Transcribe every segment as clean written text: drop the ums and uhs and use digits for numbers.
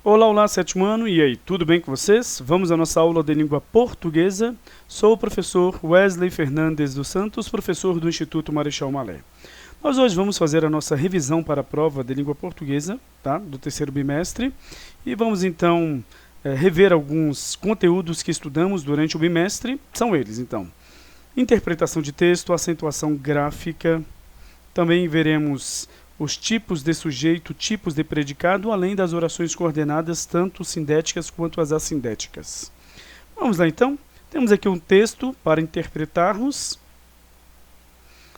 Olá, olá, sétimo ano, e aí, tudo bem com vocês? Vamos à nossa aula de língua portuguesa. Sou o professor Wesley Fernandes dos Santos, professor do Instituto Marechal Malé. Nós hoje vamos fazer a nossa revisão para a prova de língua portuguesa, tá? Do terceiro bimestre, e vamos então rever alguns conteúdos que estudamos durante o bimestre. São eles, então: interpretação de texto, acentuação gráfica, também veremos os tipos de sujeito, tipos de predicado, além das orações coordenadas, tanto sindéticas quanto as assindéticas. Vamos lá então. Temos aqui um texto para interpretarmos.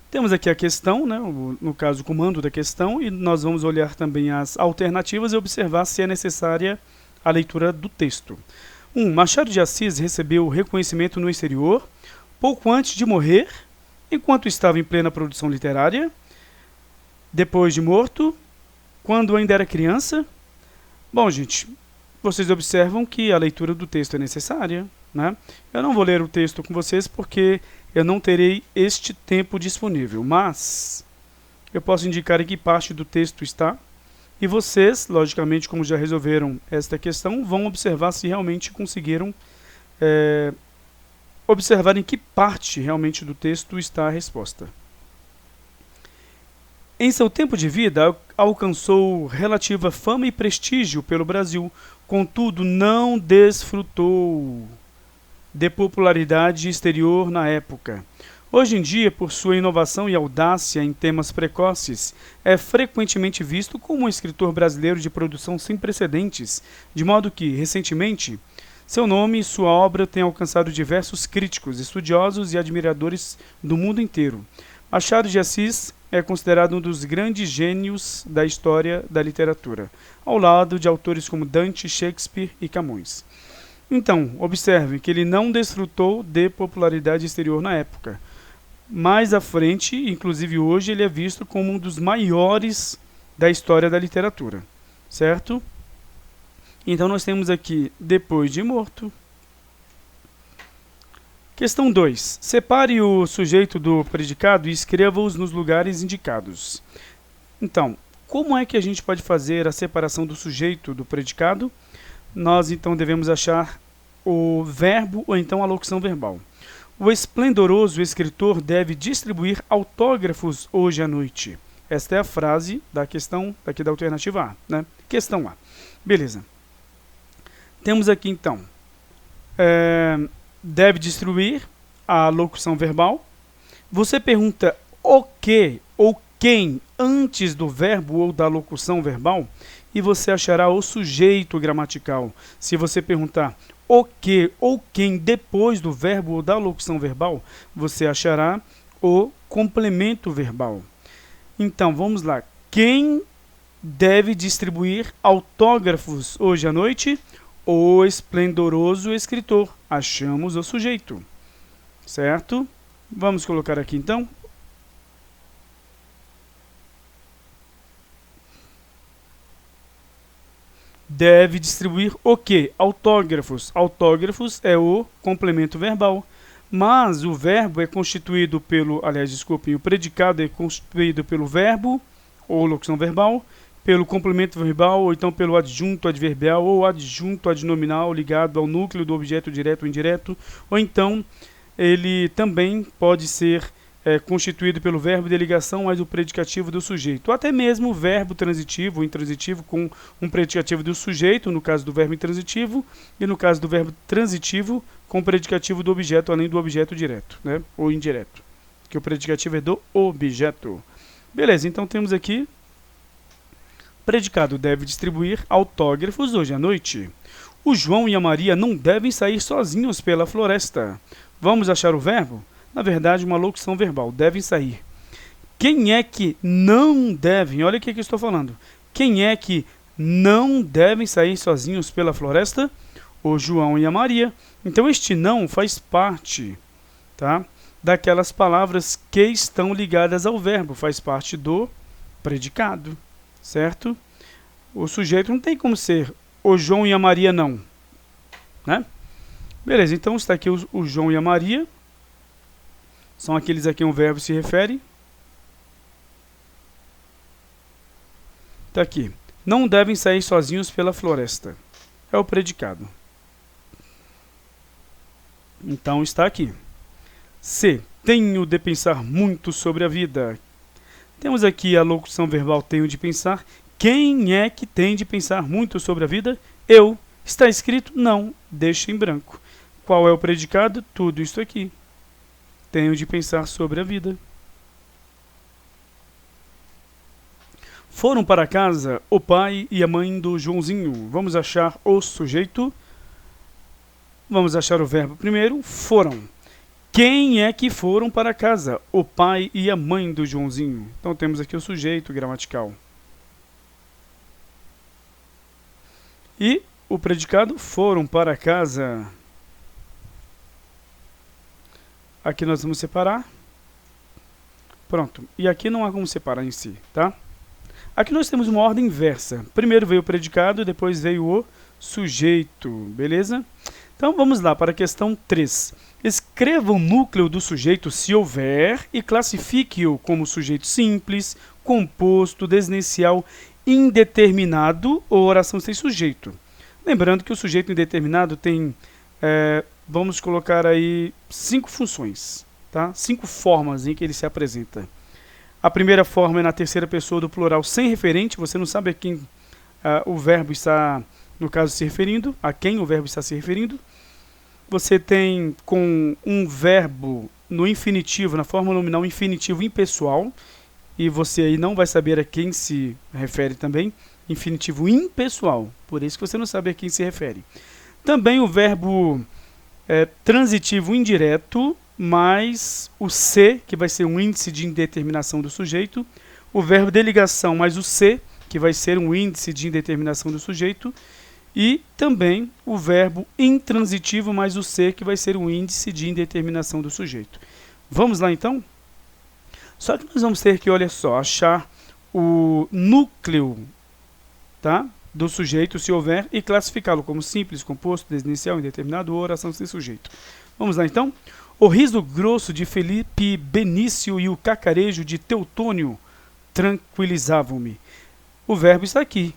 Temos aqui a questão, né, no caso o comando da questão, e nós vamos olhar também as alternativas e observar se é necessária a leitura do texto. 1. Machado de Assis recebeu reconhecimento no exterior pouco antes de morrer, enquanto estava em plena produção literária, depois de morto, quando ainda era criança. Bom, gente, vocês observam que a leitura do texto é necessária, né? Eu não vou ler o texto com vocês porque eu não terei este tempo disponível, mas eu posso indicar em que parte do texto está, e vocês, logicamente, como já resolveram esta questão, vão observar se realmente conseguiram observar em que parte realmente do texto está a resposta. Em seu tempo de vida, alcançou relativa fama e prestígio pelo Brasil, contudo não desfrutou de popularidade exterior na época. Hoje em dia, por sua inovação e audácia em temas precoces, é frequentemente visto como um escritor brasileiro de produção sem precedentes, de modo que, recentemente, seu nome e sua obra têm alcançado diversos críticos, estudiosos e admiradores do mundo inteiro. Machado de Assis é considerado um dos grandes gênios da história da literatura, ao lado de autores como Dante, Shakespeare e Camões. Então, observe que ele não desfrutou de popularidade exterior na época. Mais à frente, inclusive hoje, ele é visto como um dos maiores da história da literatura, certo? Então nós temos aqui, depois de morto. Questão 2. Separe o sujeito do predicado e escreva-os nos lugares indicados. Então, como é que a gente pode fazer a separação do sujeito do predicado? Nós, então, devemos achar o verbo ou então a locução verbal. O esplendoroso escritor deve distribuir autógrafos hoje à noite. Esta é a frase da questão daqui da alternativa A, né? Questão A. Beleza. Temos aqui, então, deve distribuir a locução verbal. Você pergunta o que ou quem antes do verbo ou da locução verbal e você achará o sujeito gramatical. Se você perguntar o que ou quem depois do verbo ou da locução verbal, você achará o complemento verbal. Então, vamos lá. Quem deve distribuir autógrafos hoje à noite? O esplendoroso escritor. Achamos o sujeito, certo? Vamos colocar aqui, então. Deve distribuir o quê? Autógrafos. Autógrafos é o complemento verbal. Mas o verbo é constituído pelo... Aliás, desculpem, o predicado é constituído pelo verbo ou locução verbal, pelo complemento verbal, ou então pelo adjunto adverbial, ou adjunto adnominal ligado ao núcleo do objeto direto ou indireto, ou então ele também pode ser constituído pelo verbo de ligação mais o predicativo do sujeito, ou até mesmo o verbo transitivo ou intransitivo com um predicativo do sujeito, no caso do verbo intransitivo, e no caso do verbo transitivo com o predicativo do objeto, além do objeto direto, né, ou indireto, que o predicativo é do objeto. Beleza, então temos aqui predicado deve distribuir autógrafos hoje à noite. O João e a Maria não devem sair sozinhos pela floresta. Vamos achar o verbo? Na verdade, uma locução verbal. Devem sair. Quem é que não devem? Olha o que eu estou falando. Quem é que não devem sair sozinhos pela floresta? O João e a Maria. Então, este não faz parte, tá, daquelas palavras que estão ligadas ao verbo. Faz parte do predicado. Certo? O sujeito não tem como ser o João e a Maria não, né? Beleza, então está aqui o João e a Maria. São aqueles a quem o verbo se refere. Está aqui. não devem sair sozinhos pela floresta. É o predicado. Então está aqui. C. Tenho de pensar muito sobre a vida. Temos aqui a locução verbal tenho de pensar. Quem é que tem de pensar muito sobre a vida? Eu. Está escrito? Não. Deixa em branco. Qual é o predicado? Tudo isso aqui. Tenho de pensar sobre a vida. Foram para casa o pai e a mãe do Joãozinho. Vamos achar o sujeito. Vamos achar o verbo primeiro. Foram. Quem é que foram para casa? O pai e a mãe do Joãozinho. Então temos aqui o sujeito gramatical. E o predicado foram para casa. Aqui nós vamos separar. Pronto. E aqui não há como separar em si, tá? Aqui nós temos uma ordem inversa. Primeiro veio o predicado, depois veio o sujeito, beleza? Então vamos lá para a questão 3. Escreva o núcleo do sujeito se houver e classifique-o como sujeito simples, composto, desinicial, indeterminado ou oração sem sujeito. Lembrando que o sujeito indeterminado tem, vamos colocar aí 5 funções, tá? 5 formas em que ele se apresenta. A primeira forma é na terceira pessoa do plural sem referente, você não sabe a quem o verbo está, no caso, se referindo, a quem o verbo está se referindo. Você tem com um verbo no infinitivo, na forma nominal infinitivo impessoal, e você aí não vai saber a quem se refere também, infinitivo impessoal, por isso que você não sabe a quem se refere. Também o verbo transitivo indireto, mais o C, que vai ser um índice de indeterminação do sujeito, o verbo de ligação mais o C, que vai ser um índice de indeterminação do sujeito, e também o verbo intransitivo mais o C, que vai ser um índice de indeterminação do sujeito. Vamos lá então? Só que nós vamos ter que, olha só, achar o núcleo, tá, do sujeito, se houver, e classificá-lo como simples, composto, desinicial, indeterminado ou oração sem sujeito. Vamos lá então? O riso grosso de Felipe Benício e o cacarejo de Teutônio tranquilizavam-me. O verbo está aqui.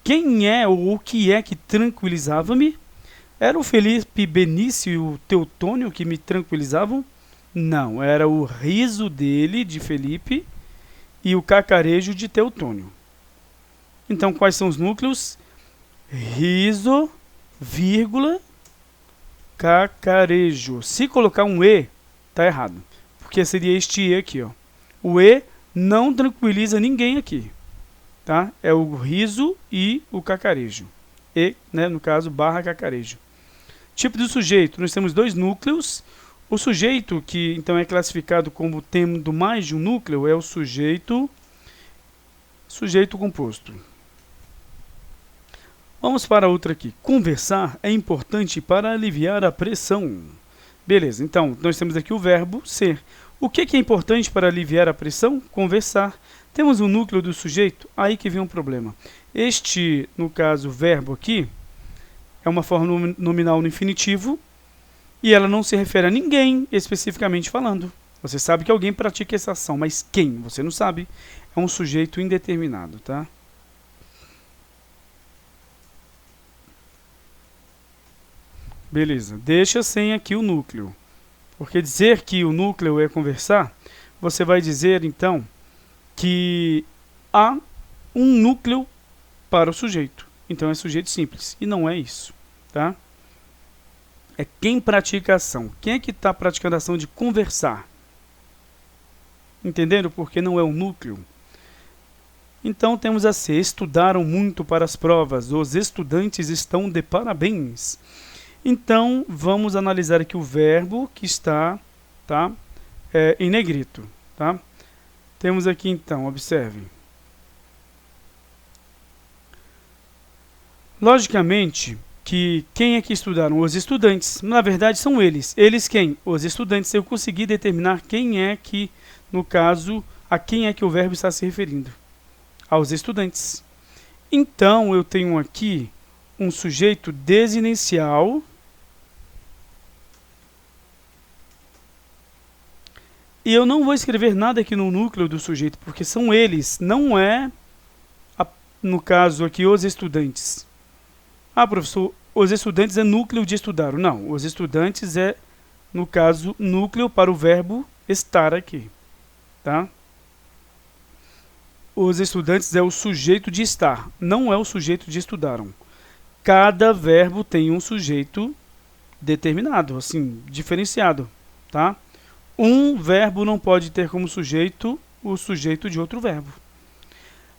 Quem é ou o que é que tranquilizava-me? Era o Felipe Benício e o Teutônio que me tranquilizavam? Não, era o riso dele, de Felipe, e o cacarejo de Teutônio. Então, quais são os núcleos? Riso, vírgula, cacarejo. Se colocar um E, está errado, porque seria este E aqui, ó. O E não tranquiliza ninguém aqui, tá? É o riso e o cacarejo. E, né, no caso, barra cacarejo. Tipo do sujeito, nós temos 2 núcleos. O sujeito, que então é classificado como tendo mais de um núcleo, é o sujeito composto. Vamos para outra aqui. Conversar é importante para aliviar a pressão. Beleza, então nós temos aqui o verbo ser. O que é importante para aliviar a pressão? Conversar. Temos o núcleo do sujeito, aí que vem um problema. Este, no caso, verbo aqui, é uma forma nominal no infinitivo e ela não se refere a ninguém especificamente falando. Você sabe que alguém pratica essa ação, mas quem? Você não sabe. É um sujeito indeterminado, tá? Beleza, deixa sem aqui o núcleo. Porque dizer que o núcleo é conversar, você vai dizer, então, que há um núcleo para o sujeito. Então é sujeito simples. E não é isso, tá? É quem pratica a ação. Quem é que está praticando a ação de conversar? Entenderam? Porque não é o núcleo. Então temos a C. Estudaram muito para as provas. Os estudantes estão de parabéns. Então vamos analisar aqui o verbo que está, tá, em negrito, tá? Temos aqui então, observem. Logicamente que quem é que estudaram? Os estudantes. Na verdade são eles. Eles quem? Os estudantes. Eu consegui determinar quem é que, no caso, a quem é que o verbo está se referindo. Aos estudantes. Então eu tenho aqui um sujeito desinicial e eu não vou escrever nada aqui no núcleo do sujeito, porque são eles, não é no caso aqui, os estudantes. Ah, professor, os estudantes é núcleo de estudar. Não, os estudantes é, no caso, núcleo para o verbo estar aqui, tá? Os estudantes é o sujeito de estar, não é o sujeito de estudaram. Cada verbo tem um sujeito determinado, assim, diferenciado, tá? Um verbo não pode ter como sujeito o sujeito de outro verbo.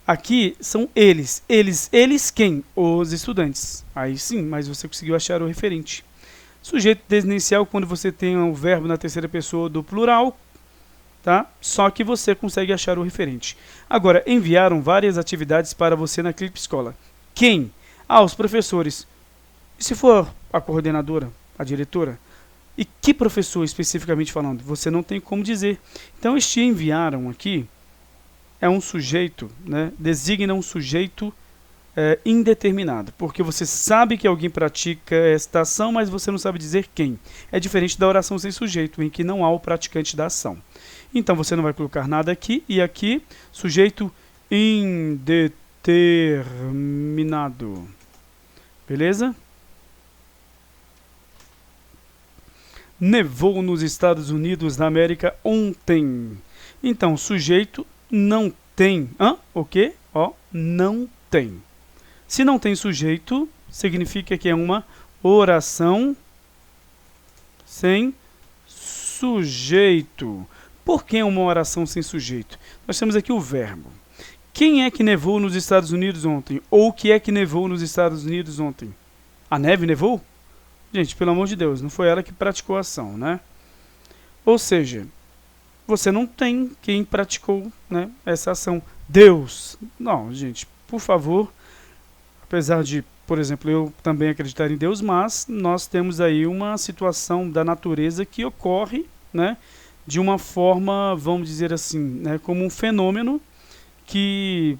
Aqui são eles. Eles quem? Os estudantes. Aí sim, mas você conseguiu achar o referente. Sujeito desinicial quando você tem o verbo na terceira pessoa do plural, tá? Só que você consegue achar o referente. Agora, enviaram várias atividades para você na Clip Escola. Quem? Ah, os professores. E se for a coordenadora, a diretora? E que professor especificamente falando? Você não tem como dizer. Então, este enviaram aqui é um sujeito, né? Designa um sujeito indeterminado, porque você sabe que alguém pratica esta ação, mas você não sabe dizer quem. É diferente da oração sem sujeito, em que não há o praticante da ação. Então, você não vai colocar nada aqui, e aqui, sujeito indeterminado. Beleza? Nevou nos Estados Unidos da América ontem. Então, sujeito não tem. O quê? Não tem. Se não tem sujeito, significa que é uma oração sem sujeito. Por que uma oração sem sujeito? Nós temos aqui o verbo. Quem é que nevou nos Estados Unidos ontem? Ou o que é que nevou nos Estados Unidos ontem? A neve nevou? Gente, pelo amor de Deus, não foi ela que praticou a ação, né? Ou seja, você não tem quem praticou, né, essa ação. Deus. Não, gente, por favor, apesar de, por exemplo, eu também acreditar em Deus, mas nós temos aí uma situação da natureza que ocorre, né, de uma forma, vamos dizer assim, né, como um fenômeno que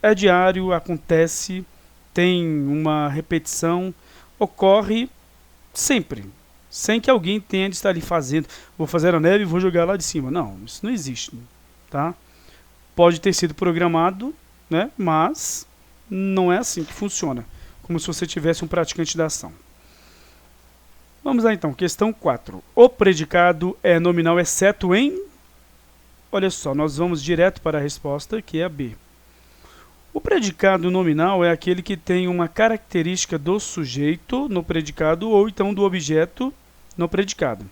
é diário, acontece, tem uma repetição, ocorre sempre, sem que alguém tenha de estar ali fazendo, vou fazer a neve e vou jogar lá de cima. Não, isso não existe, tá? Pode ter sido programado, né, mas não é assim que funciona, como se você tivesse um praticante da ação. Vamos lá então, questão 4. O predicado é nominal exceto em... Olha só, nós vamos direto para a resposta, que é a B. O predicado nominal é aquele que tem uma característica do sujeito no predicado ou então do objeto no predicado.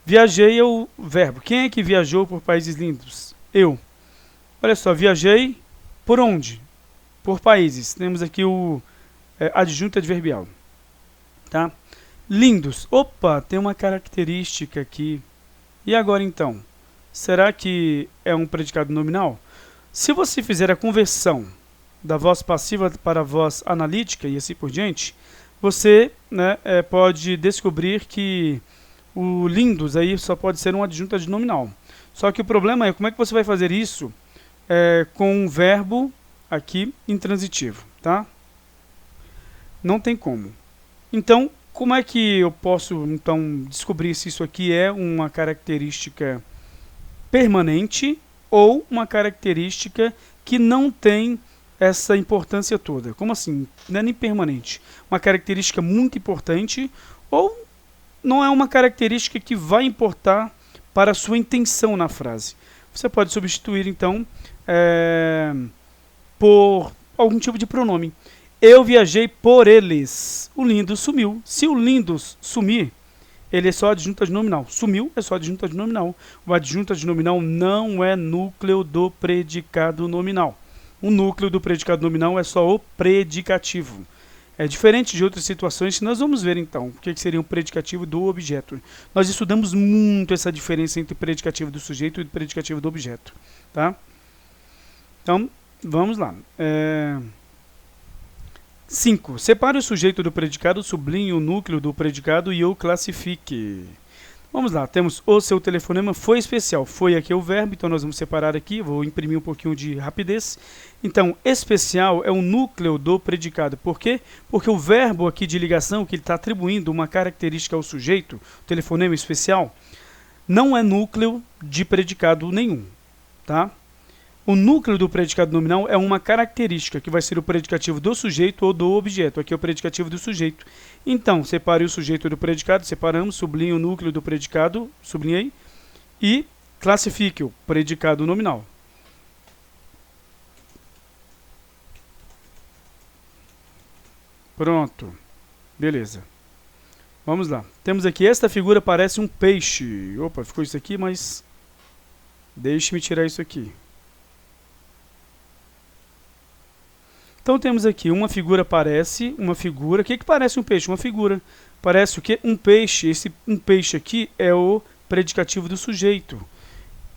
Viajei é o verbo. Quem é que viajou por países lindos? Eu. Olha só, viajei por onde? Por países. Temos aqui o adjunto adverbial. Tá? Lindos. Opa, tem uma característica aqui. E agora então? Será que é um predicado nominal? Se você fizer a conversão da voz passiva para a voz analítica e assim por diante, você, né, pode descobrir que o lindos aí só pode ser um adjunto adnominal. Só que o problema é como é que você vai fazer isso com um verbo aqui intransitivo, tá? Não tem como. Então, como é que eu posso então descobrir se isso aqui é uma característica permanente ou uma característica que não tem essa importância toda? Como assim? Não é nem permanente. Uma característica muito importante ou não é uma característica que vai importar para a sua intenção na frase. Você pode substituir, então, por algum tipo de pronome. Eu viajei por eles. O lindo sumiu. Se o lindos sumir, ele é só adjunto adnominal. Sumiu é só adjunto adnominal. O adjunto adnominal não é núcleo do predicado nominal. O núcleo do predicado nominal é só o predicativo. É diferente de outras situações que nós vamos ver então. O que seria um predicativo do objeto. Nós estudamos muito essa diferença entre o predicativo do sujeito e o predicativo do objeto. Tá? Então, vamos lá. 5. Separe o sujeito do predicado, sublinhe o núcleo do predicado e o classifique. Vamos lá, temos o seu telefonema foi especial. Foi aqui o verbo, então nós vamos separar aqui, vou imprimir um pouquinho de rapidez. Então, especial é o núcleo do predicado. Por quê? Porque o verbo aqui de ligação, que ele está atribuindo uma característica ao sujeito, telefonema especial, não é núcleo de predicado nenhum. Tá? O núcleo do predicado nominal é uma característica, que vai ser o predicativo do sujeito ou do objeto. Aqui é o predicativo do sujeito. Então, separe o sujeito do predicado, separamos, sublinhe o núcleo do predicado, sublinhei, e classifique o predicado nominal. Pronto. Beleza. Vamos lá. Temos aqui, esta figura parece um peixe. Opa, ficou isso aqui, mas deixe-me tirar isso aqui. Então temos aqui uma figura parece, uma figura. O que parece um peixe? Uma figura. Parece o quê? Um peixe. Esse um peixe aqui é o predicativo do sujeito.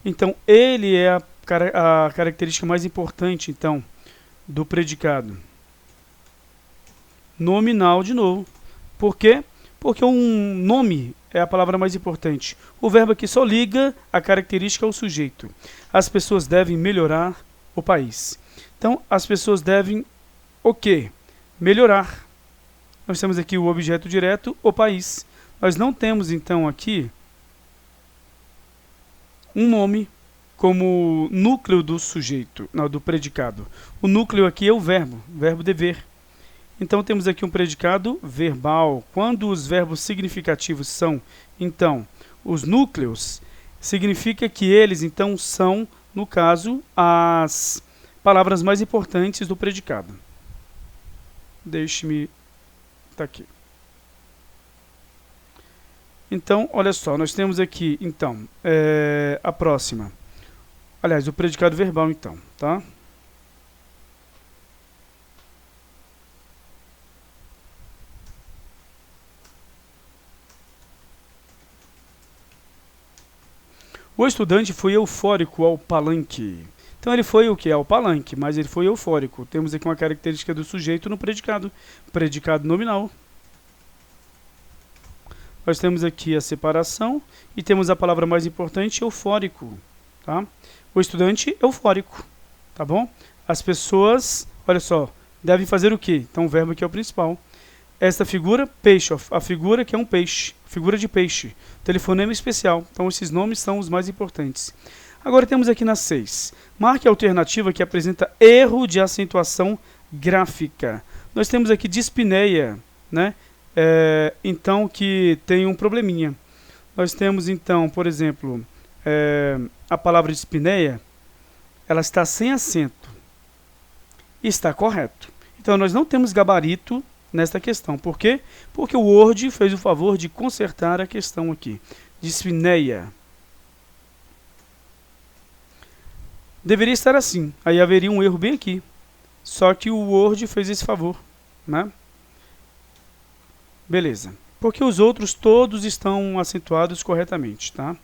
Então ele é a característica mais importante, então, do predicado. Nominal de novo. Por quê? Porque um nome é a palavra mais importante. O verbo aqui só liga a característica ao sujeito. As pessoas devem melhorar o país. Então, as pessoas devem o quê? Melhorar. Nós temos aqui o objeto direto, o país. Nós não temos, então, aqui um nome como núcleo do sujeito, não, do predicado. O núcleo aqui é o verbo dever. Então, temos aqui um predicado verbal. Quando os verbos significativos são, então, os núcleos, significa que eles, então, são, no caso, as palavras mais importantes do predicado. Deixe-me... Tá aqui. Então, olha só, nós temos aqui, então, a próxima. Aliás, o predicado verbal, então, tá? O estudante foi eufórico ao palanque. Então ele foi o que? Ao palanque, mas ele foi eufórico. Temos aqui uma característica do sujeito no predicado. Predicado nominal. Nós temos aqui a separação e temos a palavra mais importante, eufórico. Tá? O estudante eufórico. Tá bom? As pessoas, olha só, devem fazer o quê? Então o verbo aqui é o principal. Esta figura, peixe, a figura que é um peixe, figura de peixe, telefonema especial. Então esses nomes são os mais importantes. Agora temos aqui na 6. Marque a alternativa que apresenta erro de acentuação gráfica. Nós temos aqui dispneia, né? Então que tem um probleminha. Nós temos então, por exemplo, a palavra dispneia, ela está sem acento. Está correto. Então nós não temos gabarito nesta questão. Por quê? Porque o Word fez o favor de consertar a questão aqui. Dispneia. Deveria estar assim. Aí haveria um erro bem aqui. Só que o Word fez esse favor, né? Beleza. Porque os outros todos estão acentuados corretamente, tá?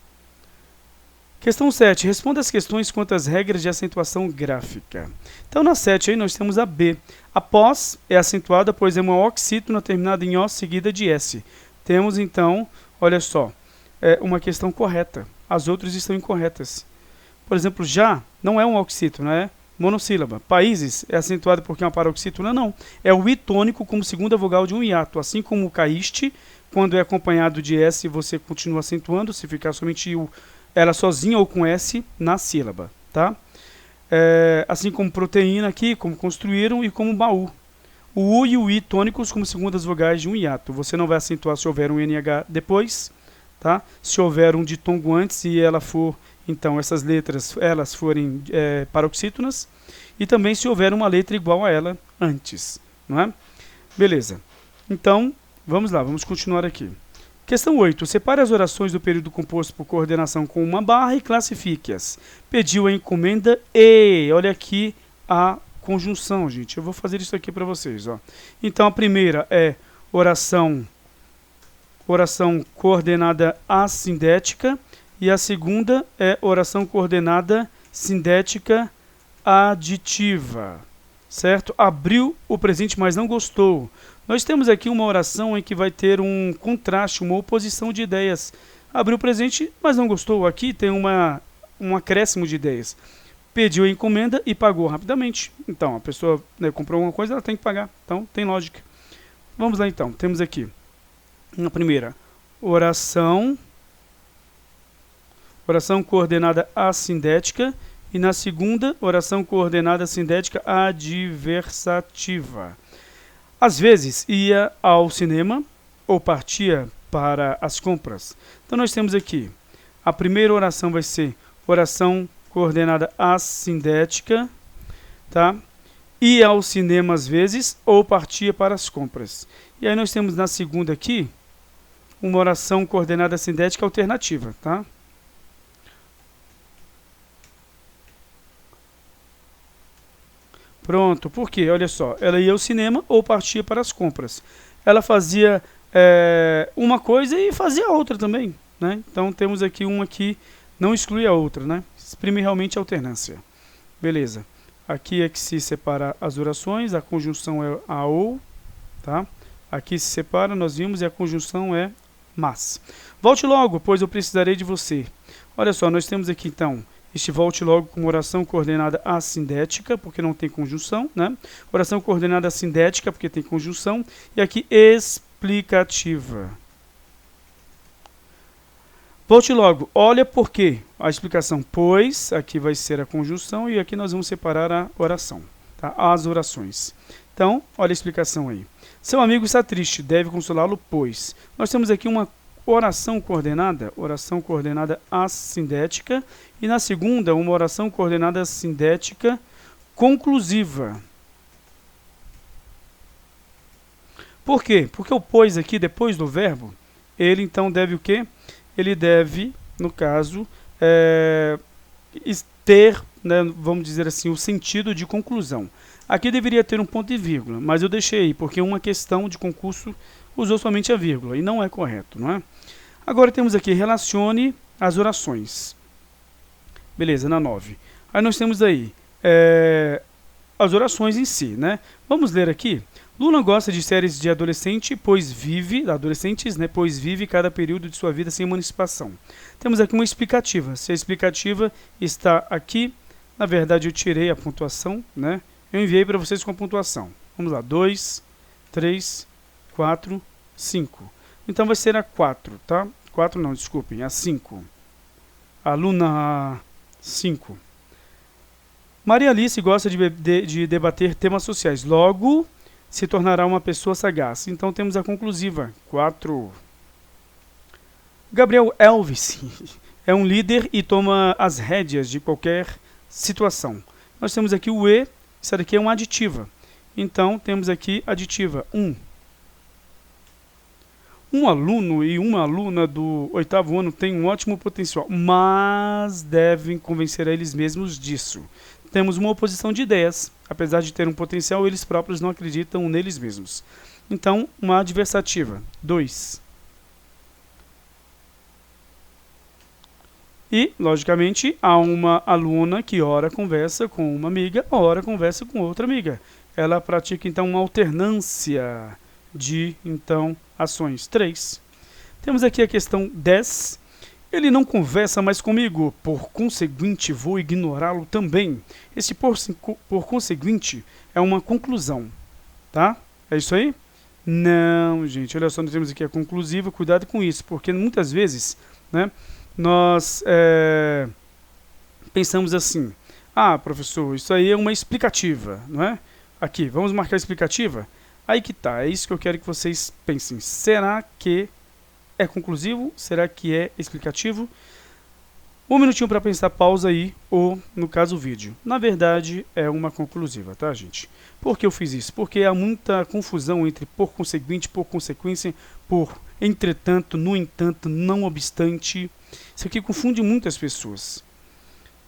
Questão 7. Responda as questões quanto às regras de acentuação gráfica. Então, na 7 aí nós temos a B. A pós é acentuada, pois é uma oxítona terminada em O seguida de S. Temos, então, olha só, uma questão correta. As outras estão incorretas. Por exemplo, já não é um oxítona, é monossílaba. Países é acentuado porque é uma paroxítona? Não. É o I tônico como segunda vogal de um hiato. Assim como o caíste, quando é acompanhado de S, você continua acentuando, se ficar somente ela sozinha ou com S na sílaba, tá? Assim como proteína aqui, como construíram e como baú. O U e o I tônicos como segundas vogais de um hiato. Você não vai acentuar se houver um NH depois, tá? Se houver um ditongo antes e ela for, então, essas letras, elas forem paroxítonas. E também se houver uma letra igual a ela antes, não é? Beleza. Então, vamos lá, vamos continuar aqui. Questão 8. Separe as orações do período composto por coordenação com uma barra e classifique-as. Pediu a encomenda e... Olha aqui a conjunção, gente. Eu vou fazer isso aqui para vocês. Ó. Então, a primeira é oração coordenada assindética. E a segunda é oração coordenada sindética aditiva. Certo? Abriu o presente, mas não gostou. Nós temos aqui uma oração em que vai ter um contraste, uma oposição de ideias. Abriu o presente, mas não gostou. Aqui tem um acréscimo de ideias. Pediu a encomenda e pagou rapidamente. Então, a pessoa comprou alguma coisa, ela tem que pagar. Então, tem lógica. Vamos lá, então. Temos aqui, na primeira, oração coordenada assindética. E na segunda, oração coordenada sindética adversativa. Às vezes ia ao cinema ou partia para as compras. Então nós temos aqui, a primeira oração vai ser oração coordenada assindética, tá? Ia ao cinema às vezes ou partia para as compras. E aí nós temos na segunda aqui, uma oração coordenada sindética alternativa, tá? Pronto, por quê? Olha só, ela ia ao cinema ou partia para as compras. Ela fazia uma coisa e fazia outra também, né? Então temos aqui uma que não exclui a outra, né? Exprime realmente a alternância. Beleza. Aqui é que se separa as orações, a conjunção é a ou, tá? Aqui se separa, nós vimos, e a conjunção é mas. Volte logo, pois eu precisarei de você. Olha só, nós temos aqui então este volte logo com oração coordenada assindética, porque não tem conjunção, né? Oração coordenada sindética, porque tem conjunção. E aqui explicativa. Volte logo, olha por quê. A explicação, pois, aqui vai ser a conjunção e aqui nós vamos separar a oração, tá? As orações. Então, olha a explicação aí. Seu amigo está triste, deve consolá-lo, pois. Nós temos aqui uma oração coordenada assindética, e na segunda, uma oração coordenada sindética conclusiva. Por quê? Porque o pois aqui, depois do verbo, ele então deve o quê? Ele deve, no caso, ter, né, vamos dizer assim, o sentido de conclusão. Aqui deveria ter um ponto e vírgula, mas eu deixei aí, porque uma questão de concurso usou somente a vírgula, e não é correto, não é? Agora temos aqui, relacione as orações. Beleza, na 9. Aí nós temos aí as orações em si, né? Vamos ler aqui. Luna gosta de séries de adolescentes, pois vive cada período de sua vida sem emancipação. Temos aqui uma explicativa. Se a explicativa está aqui, na verdade eu tirei a pontuação, né? Eu enviei para vocês com a pontuação. Vamos lá, 2, 3, 4, 5. Então vai ser a 4, tá? 4 não, desculpem, a 5. Aluna 5. Maria Alice gosta de debater temas sociais. Logo, se tornará uma pessoa sagaz. Então temos a conclusiva, 4. Gabriel Elvis é um líder e toma as rédeas de qualquer situação. Nós temos aqui o e, isso daqui é uma aditiva. Então temos aqui aditiva, 1. Um aluno e uma aluna do 8º ano têm um ótimo potencial, mas devem convencer a eles mesmos disso. Temos uma oposição de ideias. Apesar de ter um potencial, eles próprios não acreditam neles mesmos. Então, uma adversativa, 2. E, logicamente, há uma aluna que ora conversa com uma amiga, ora conversa com outra amiga. Ela pratica, então, uma alternância de, então, ações. 3. Temos aqui a questão 10. Ele não conversa mais comigo, por conseguinte vou ignorá-lo também. Esse por conseguinte é uma conclusão, tá? É isso aí? Não, gente, olha só, nós temos aqui a conclusiva, cuidado com isso, porque muitas vezes, né, nós pensamos assim, ah, professor, isso aí é uma explicativa, não é? Aqui, vamos marcar a explicativa? Aí que tá, é isso que eu quero que vocês pensem. Será que é conclusivo? Será que é explicativo? Um minutinho para pensar, pausa aí, ou no caso o vídeo. Na verdade, é uma conclusiva, tá, gente? Por que eu fiz isso? Porque há muita confusão entre por conseguinte, por consequência, por entretanto, no entanto, não obstante. Isso aqui confunde muitas pessoas.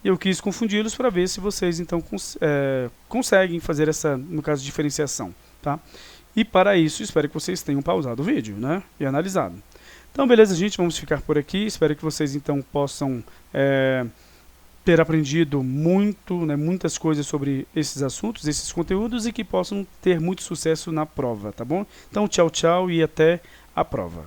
Eu quis confundi-los para ver se vocês, então, conseguem fazer essa, no caso, diferenciação, tá? E para isso, espero que vocês tenham pausado o vídeo, né? E analisado. Então, beleza, gente, vamos ficar por aqui. Espero que vocês, então, possam ter aprendido muito, né, muitas coisas sobre esses assuntos, esses conteúdos, e que possam ter muito sucesso na prova, tá bom? Então, tchau, tchau e até a prova.